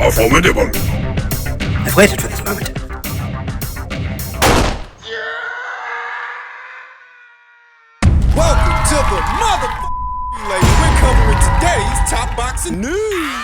are formidable. I've waited for this moment. Welcome to the motherfucking lady. We're covering today's top boxing news.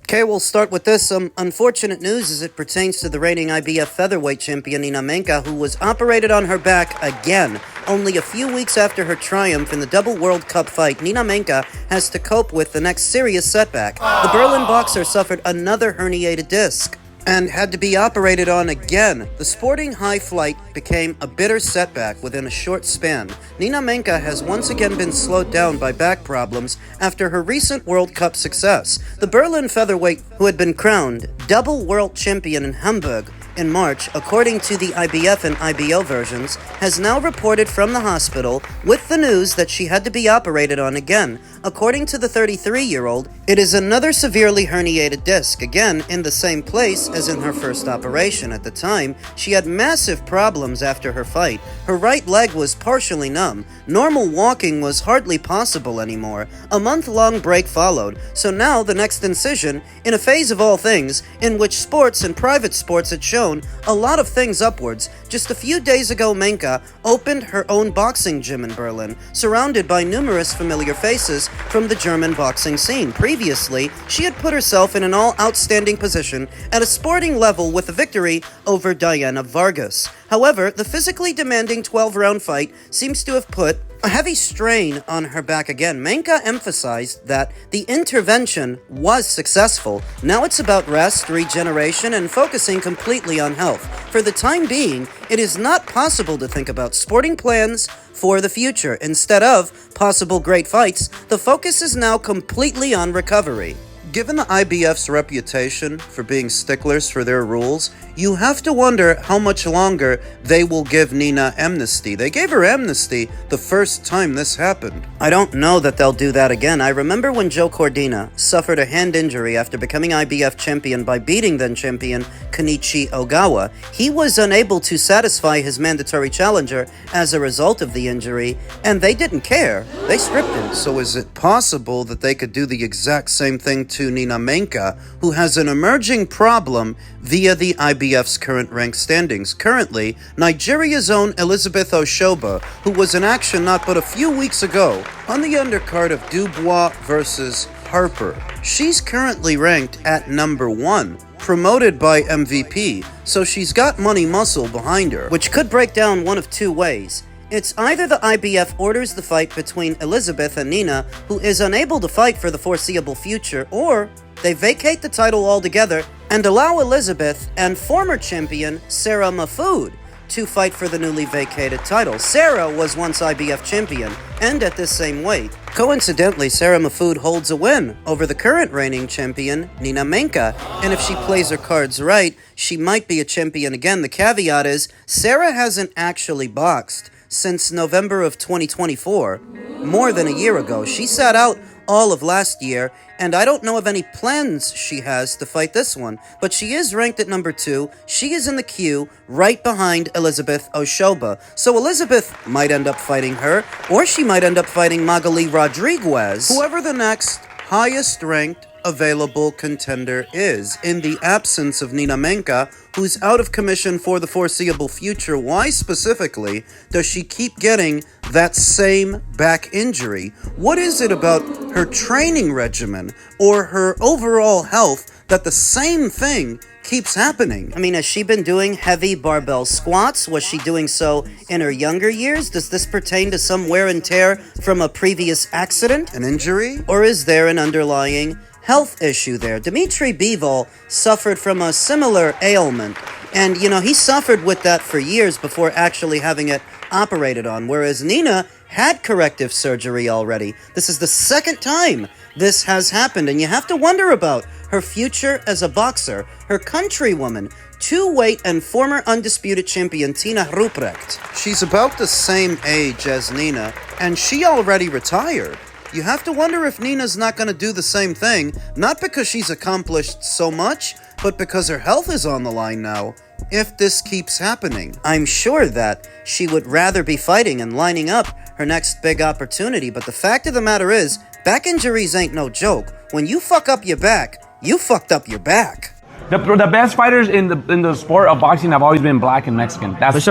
Okay, we'll start with this. Some unfortunate news as it pertains to the reigning IBF featherweight champion Nina Meinke, who was operated on her back again. Only a few weeks after her triumph in the double World Cup fight, Nina Meinke has to cope with the next serious setback. The Berlin boxer suffered another herniated disc and had to be operated on again. The sporting high flight became a bitter setback within a short span. Nina Meinke has once again been slowed down by back problems after her recent World Cup success. The Berlin featherweight, who had been crowned double world champion in Hamburg in March, according to the IBF and IBO versions, has now reported from the hospital with the news that she had to be operated on again. According to the 33-year-old, it is another severely herniated disc, again in the same place as in her first operation. At the time, she had massive problems after her fight. Her right leg was partially numb. Normal walking was hardly possible anymore. A month-long break followed, so now the next incision, in a phase of all things, in which sports and private sports had shown a lot of things upwards. Just a few days ago, Meinke opened her own boxing gym in Berlin, surrounded by numerous familiar faces from the German boxing scene. Previously, she had put herself in an all-outstanding position at a sporting level with a victory over Diana Vargas. However, the physically demanding 12-round fight seems to have put a heavy strain on her back again. Meinke emphasized that the intervention was successful. Now it's about rest, regeneration, and focusing completely on health. For the time being, it is not possible to think about sporting plans for the future. Instead of possible great fights, the focus is now completely on recovery. Given the IBF's reputation for being sticklers for their rules, you have to wonder how much longer they will give Nina amnesty. They gave her amnesty the first time this happened. I don't know that they'll do that again. I remember when Joe Cordina suffered a hand injury after becoming IBF champion by beating then-champion Kenichi Ogawa. He was unable to satisfy his mandatory challenger as a result of the injury, and they didn't care. They stripped him. So is it possible that they could do the exact same thing to Nina Meinke, who has an emerging problem via the IBF's current rank standings? Currently, Nigeria's own Elizabeth Oshoba, who was in action not but a few weeks ago on the undercard of Dubois versus Harper. She's currently ranked at number 1, promoted by MVP, so she's got money muscle behind her, which could break down one of two ways. It's either the IBF orders the fight between Elizabeth and Nina, who is unable to fight for the foreseeable future, or they vacate the title altogether and allow Elizabeth and former champion Sarah Mahfoud to fight for the newly vacated title. Sarah was once IBF champion, and at this same weight. Coincidentally, Sarah Mahfoud holds a win over the current reigning champion, Nina Meinke, and if she plays her cards right, she might be a champion again. The caveat is, Sarah hasn't actually boxed since November of 2024, more than a year ago. She sat out all of last year, and I don't know of any plans she has to fight this one, but she is ranked at number 2. She is in the queue right behind Elizabeth Oshoba. So Elizabeth might end up fighting her, or she might end up fighting Magali Rodriguez, whoever the next highest ranked available contender is, in the absence of Nina Meinke, who's out of commission for the foreseeable future. Why specifically does she keep getting that same back injury? What is it about her training regimen or her overall health that the same thing keeps happening? I mean, has she been doing heavy barbell squats? Was she doing so in her younger years? Does this pertain to some wear and tear from a previous accident, an injury? Or is there an underlying health issue there? Dmitry Bivol suffered from a similar ailment, and he suffered with that for years before actually having it operated on, whereas Nina had corrective surgery already. This is the second time this has happened, and you have to wonder about her future as a boxer. Her countrywoman, two-weight and former undisputed champion Tina Ruprecht. She's about the same age as Nina, and she already retired. You have to wonder if Nina's not going to do the same thing, not because she's accomplished so much, but because her health is on the line now. If this keeps happening, I'm sure that she would rather be fighting and lining up her next big opportunity, but the fact of the matter is, back injuries ain't no joke. When you fuck up your back, You fucked up your back. The best fighters in the sport of boxing have always been black and Mexican. That's just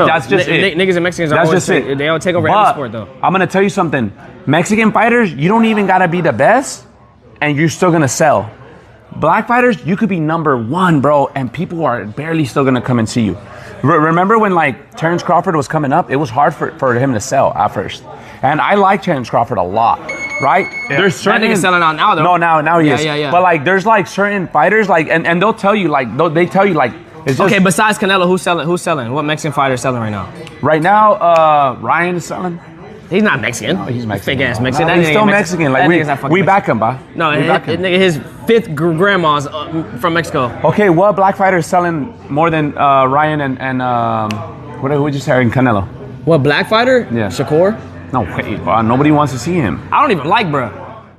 it. Niggas and Mexicans are always they don't take over every sport though. I'm gonna tell you something. Mexican fighters, you don't even gotta be the best, and you're still gonna sell. Black fighters, you could be number 1, bro, and people are barely still gonna come and see you. Remember when like Terrence Crawford was coming up? It was hard for him to sell at first, and I like Terrence Crawford a lot. Right? Yeah. There's certain niggas selling out now though. No, now he is. Yeah. But like there's like certain fighters like and they'll tell you like they tell you like it's just, okay, besides Canelo, who's selling? What Mexican fighter is selling right now? Right now, Ryan is selling. He's not Mexican. No, he's Mexican. Fake ass Mexican. No, he's still Mexican. Like we back him, bro. No, his 5th grandma's from Mexico. Okay, what black fighter is selling more than Ryan and what would you say in Canelo? What black fighter? Yeah. Shakur? No way, bro. Nobody wants to see him. I don't even like, bro.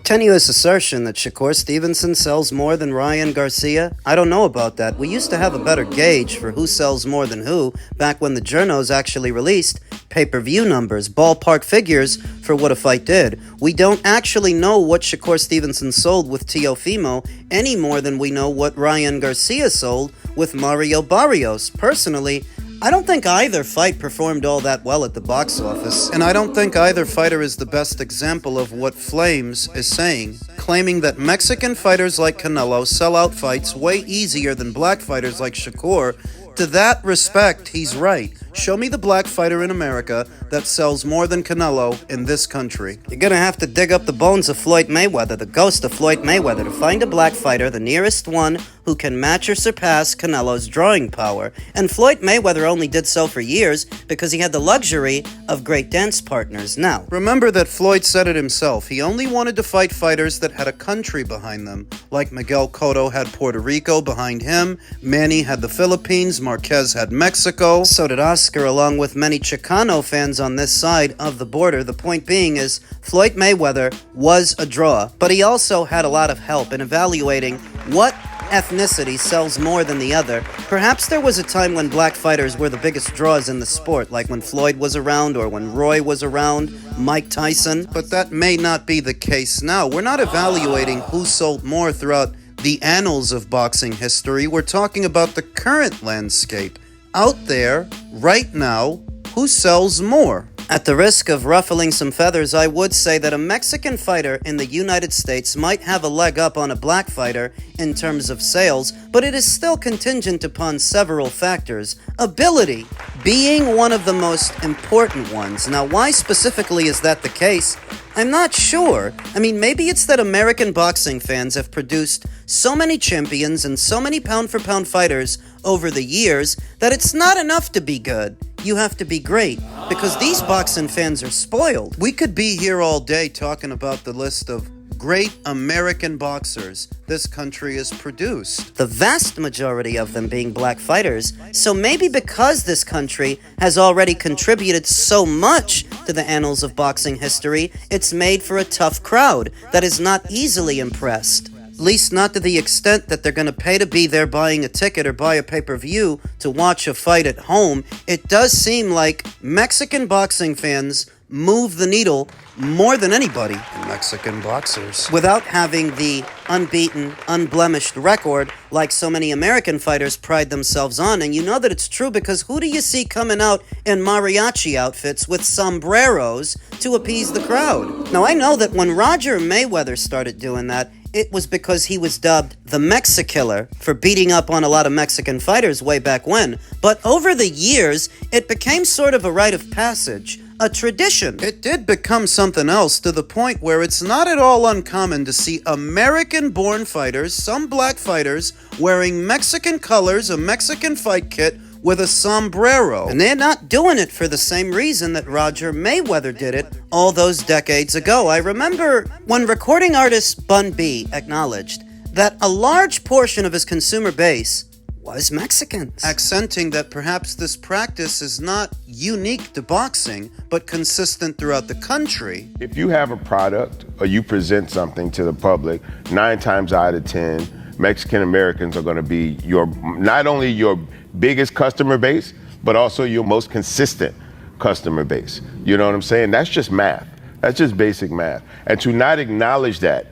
Tenuous assertion that Shakur Stevenson sells more than Ryan Garcia? I don't know about that. We used to have a better gauge for who sells more than who back when the journos actually released pay-per-view numbers, ballpark figures for what a fight did. We don't actually know what Shakur Stevenson sold with Teofimo any more than we know what Ryan Garcia sold with Mario Barrios. Personally, I don't think either fight performed all that well at the box office, and I don't think either fighter is the best example of what Flames is saying, claiming that Mexican fighters like Canelo sell out fights way easier than black fighters like Shakur. To that respect, he's right. Show me the black fighter in America that sells more than Canelo in this country. You're gonna have to dig up the bones of Floyd Mayweather, the ghost of Floyd Mayweather, to find a black fighter, the nearest one who can match or surpass Canelo's drawing power. And Floyd Mayweather only did so for years because he had the luxury of great dance partners. Now, remember that Floyd said it himself. He only wanted to fight fighters that had a country behind them. Like Miguel Cotto had Puerto Rico behind him, Manny had the Philippines, Marquez had Mexico, so did Oscar, along with many Chicano fans on this side of the border. The point being is, Floyd Mayweather was a draw, but he also had a lot of help in evaluating what ethnicity sells more than the other. Perhaps there was a time when black fighters were the biggest draws in the sport, like when Floyd was around or when Roy was around, Mike Tyson, but that may not be the case now. We're not evaluating who sold more throughout the annals of boxing history. We're talking about the current landscape. Out there, right now, who sells more? At the risk of ruffling some feathers, I would say that a Mexican fighter in the United States might have a leg up on a black fighter in terms of sales, but it is still contingent upon several factors. Ability being one of the most important ones. Now, why specifically is that the case? I'm not sure. I mean, maybe it's that American boxing fans have produced so many champions and so many pound-for-pound fighters over the years that it's not enough to be good. You have to be great, because these boxing fans are spoiled. We could be here all day talking about the list of great American boxers this country has produced. The vast majority of them being black fighters. So maybe because this country has already contributed so much to the annals of boxing history, it's made for a tough crowd that is not easily impressed. At least not to the extent that they're going to pay to be there buying a ticket or buy a pay-per-view to watch a fight at home. It does seem like Mexican boxing fans move the needle more than anybody in Mexican boxers, without having the unbeaten, unblemished record like so many American fighters pride themselves on. And you know that it's true because who do you see coming out in mariachi outfits with sombreros to appease the crowd? Now, I know that when Roger Mayweather started doing that, it was because he was dubbed the Mexikiller for beating up on a lot of Mexican fighters way back when. But over the years, it became sort of a rite of passage, a tradition. It did become something else to the point where it's not at all uncommon to see American-born fighters, some black fighters, wearing Mexican colors, a Mexican fight kit, with a sombrero. And they're not doing it for the same reason that Roger Mayweather did it all those decades ago. I remember when recording artist Bun B acknowledged that a large portion of his consumer base was Mexicans, accenting that perhaps this practice is not unique to boxing, but consistent throughout the country. If you have a product or you present something to the public, 9 times out of 10, Mexican Americans are going to be not only your biggest customer base, but also your most consistent customer base. You know what I'm saying? That's just math. That's just basic math. And to not acknowledge that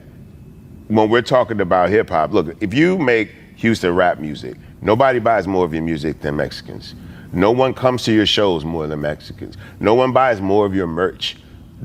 when we're talking about hip hop, look, if you make Houston rap music, nobody buys more of your music than Mexicans. No one comes to your shows more than Mexicans. No one buys more of your merch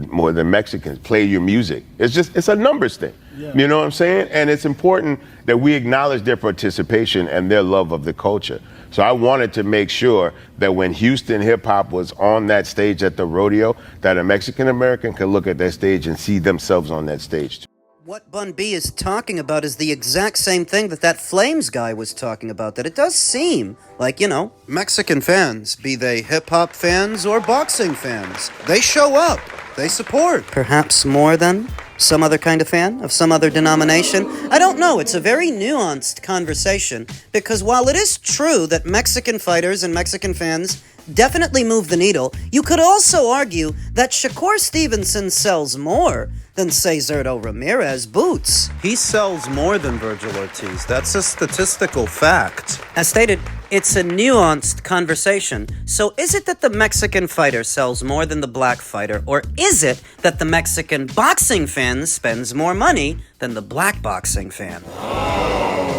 more than Mexicans play your music. It's a numbers thing. Yeah. You know what I'm saying? And it's important that we acknowledge their participation and their love of the culture. So I wanted to make sure that when Houston hip hop was on that stage at the rodeo, that a Mexican American could look at that stage and see themselves on that stage too. What Bun B is talking about is the exact same thing that Flames guy was talking about, that it does seem like, Mexican fans, be they hip-hop fans or boxing fans, they show up, they support. Perhaps more than some other kind of fan of some other denomination? I don't know. It's a very nuanced conversation, because while it is true that Mexican fighters and Mexican fans definitely move the needle, you could also argue that Shakur Stevenson sells more than Cesardo Ramirez boots. He sells more than Virgil Ortiz. That's a statistical fact. As stated, it's a nuanced conversation. So is it that the Mexican fighter sells more than the black fighter, or is it that the Mexican boxing fan spends more money than the black boxing fan?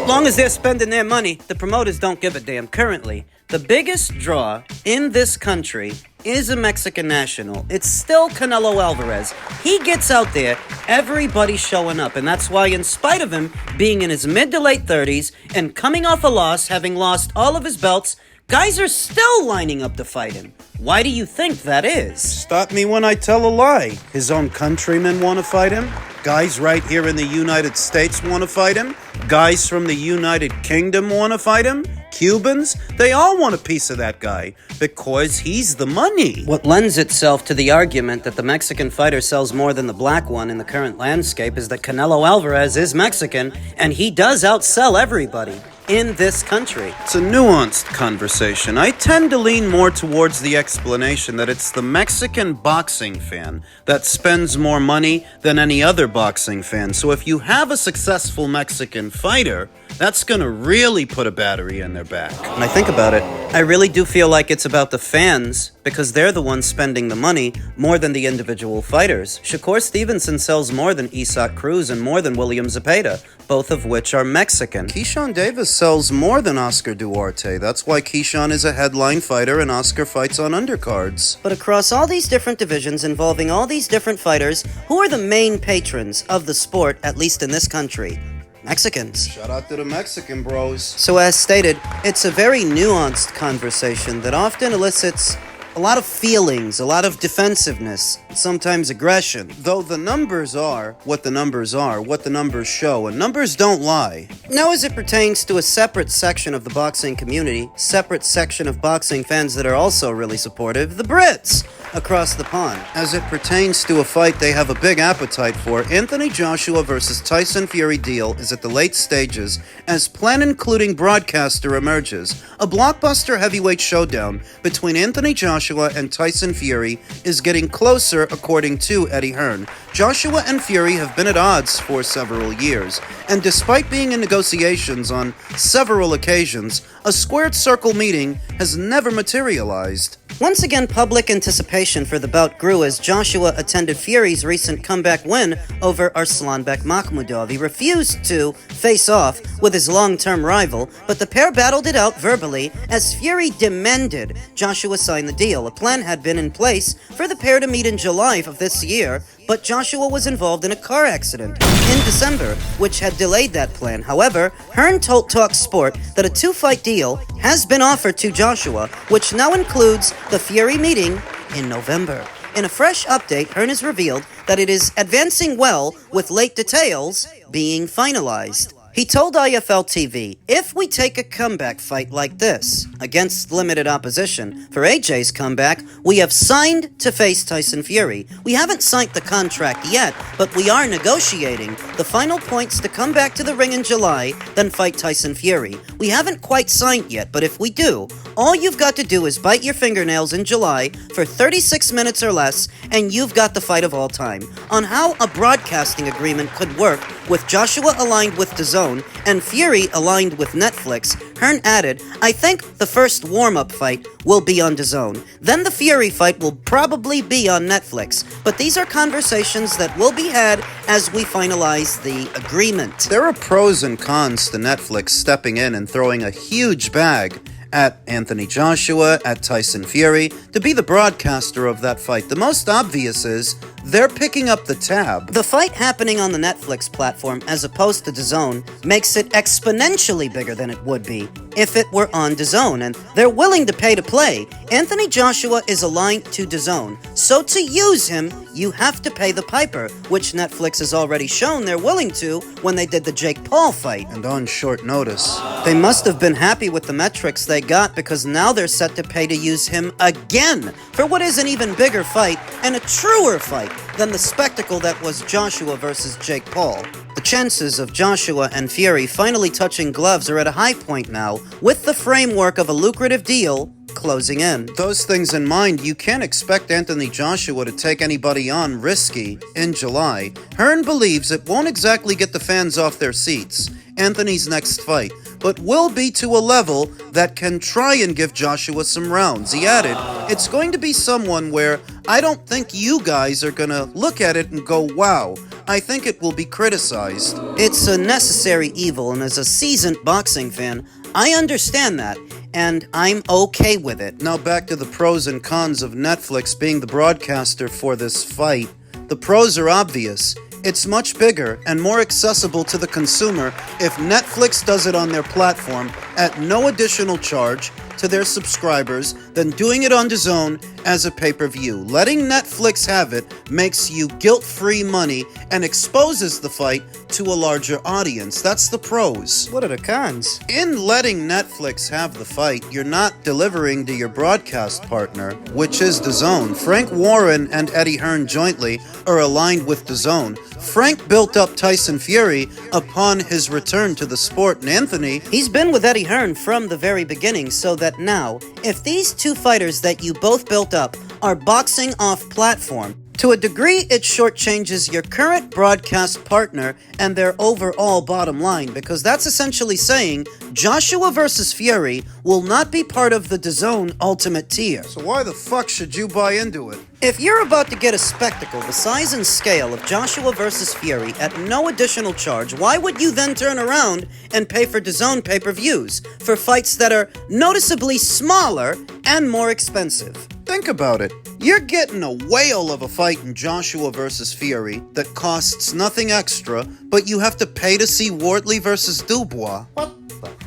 Long as they're spending their money, the promoters don't give a damn. Currently, the biggest draw in this country is a Mexican national. It's still Canelo Alvarez. He gets out there, everybody's showing up, and that's why, in spite of him being in his mid to late 30s and coming off a loss, having lost all of his belts, guys are still lining up to fight him. Why do you think that is? Stop me when I tell a lie. His own countrymen want to fight him. Guys right here in the United States want to fight him. Guys from the United Kingdom want to fight him. Cubans, they all want a piece of that guy because he's the money. What lends itself to the argument that the Mexican fighter sells more than the black one in the current landscape is that Canelo Alvarez is Mexican, and he does outsell everybody in this country. It's a nuanced conversation. I tend to lean more towards the explanation that it's the Mexican boxing fan that spends more money than any other boxing fan. So if you have a successful Mexican fighter, that's gonna really put a battery in their back. When I think about it, I really do feel like it's about the fans, because they're the ones spending the money more than the individual fighters. Shakur Stevenson sells more than Isaac Cruz and more than William Zepeda, both of which are Mexican. Keyshawn Davis sells more than Oscar Duarte. That's why Keyshawn is a headline fighter and Oscar fights on undercards. But across all these different divisions involving all these different fighters, who are the main patrons of the sport, at least in this country? Mexicans. Shout out to the Mexican bros. So as stated, it's a very nuanced conversation that often elicits a lot of feelings, a lot of defensiveness, sometimes aggression. Though the numbers are what the numbers are, what the numbers show, and numbers don't lie. Now as it pertains to a separate section of the boxing community, separate section of boxing fans that are also really supportive, the Brits across the pond. As it pertains to a fight they have a big appetite for, Anthony Joshua versus Tyson Fury deal is at the late stages as plan including broadcaster emerges. A blockbuster heavyweight showdown between Anthony Joshua and Tyson Fury is getting closer according to Eddie Hearn. Joshua and Fury have been at odds for several years, and despite being in negotiations on several occasions, a squared circle meeting has never materialized. Once again, public anticipation for the bout grew as Joshua attended Fury's recent comeback win over Arslanbek Makhmudov. He refused to face off with his long-term rival, but the pair battled it out verbally as Fury demanded Joshua sign the deal. A plan had been in place for the pair to meet in July of this year, but Joshua was involved in a car accident in December, which had delayed that plan. However, Hearn told Talk Sport that a two-fight deal has been offered to Joshua, which now includes the Fury meeting in November. In a fresh update, Hearn has revealed that it is advancing well, with late details being finalized. He told IFL TV, if we take a comeback fight like this against limited opposition, for AJ's comeback, we have signed to face Tyson Fury. We haven't signed the contract yet, but we are negotiating the final points to come back to the ring in July, then fight Tyson Fury. We haven't quite signed yet, but if we do, all you've got to do is bite your fingernails in July for 36 minutes or less, and you've got the fight of all time. On how a broadcasting agreement could work with Joshua aligned with DAZN DAZN, and Fury aligned with Netflix, Hearn added, "I think the first warm-up fight will be on DAZN. Then the Fury fight will probably be on Netflix. But these are conversations that will be had as we finalize the agreement." There are pros and cons to Netflix stepping in and throwing a huge bag at Anthony Joshua, at Tyson Fury, to be the broadcaster of that fight. The most obvious is they're picking up the tab. The fight happening on the Netflix platform as opposed to DAZN makes it exponentially bigger than it would be if it were on DAZN, and they're willing to pay to play. Anthony Joshua is aligned to DAZN, so to use him, you have to pay the piper, which Netflix has already shown they're willing to when they did the Jake Paul fight. And on short notice. They must have been happy with the metrics they got, because now they're set to pay to use him again for what is an even bigger fight and a truer fight than the spectacle that was Joshua versus Jake Paul. The chances of Joshua and Fury finally touching gloves are at a high point now, with the framework of a lucrative deal closing in. Those things in mind, you can't expect Anthony Joshua to take anybody on risky in July. Hearn believes it won't exactly get the fans off their seats, Anthony's next fight, but will be to a level that can try and give Joshua some rounds. He added, "It's going to be someone where I don't think you guys are gonna look at it and go, wow. I think it will be criticized." It's a necessary evil, and as a seasoned boxing fan, I understand that, and I'm okay with it. Now back to the pros and cons of Netflix being the broadcaster for this fight. The pros are obvious. It's much bigger and more accessible to the consumer if Netflix does it on their platform at no additional charge to their subscribers than doing it on DAZN as a pay-per-view. Letting Netflix have it makes you guilt-free money and exposes the fight to a larger audience. That's the pros. What are the cons? In letting Netflix have the fight, you're not delivering to your broadcast partner, which is DAZN. Frank Warren and Eddie Hearn jointly are aligned with DAZN. Frank built up Tyson Fury upon his return to the sport, and Anthony, He's been with Eddie Hearn from the very beginning, so that now, if these two fighters that you both built up are boxing off platform, to a degree it shortchanges your current broadcast partner and their overall bottom line, because that's essentially saying Joshua versus Fury will not be part of the DAZN Ultimate tier. so why the fuck should you buy into it? If you're about to get a spectacle the size and scale of Joshua versus Fury at no additional charge, why would you then turn around and pay for DAZN pay-per-views for fights that are noticeably smaller and more expensive? Think about it. You're getting a whale of a fight in Joshua versus Fury that costs nothing extra, but you have to pay to see Wortley versus Dubois. What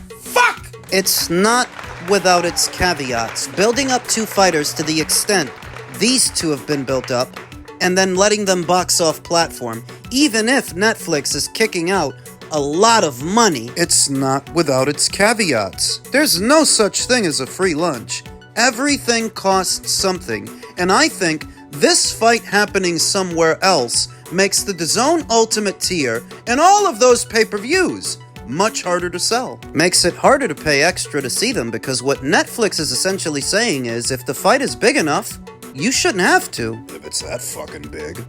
the fuck? It's not without its caveats. Building up two fighters to the extent these two have been built up, and then letting them box off platform, even if Netflix is kicking out a lot of money. It's not without its caveats. There's no such thing as a free lunch. Everything costs something, and I think this fight happening somewhere else makes the DAZN Ultimate tier and all of those pay-per-views much harder to sell. Makes it harder to pay extra to see them, because what Netflix is essentially saying is if the fight is big enough, you shouldn't have to. If it's that fucking big.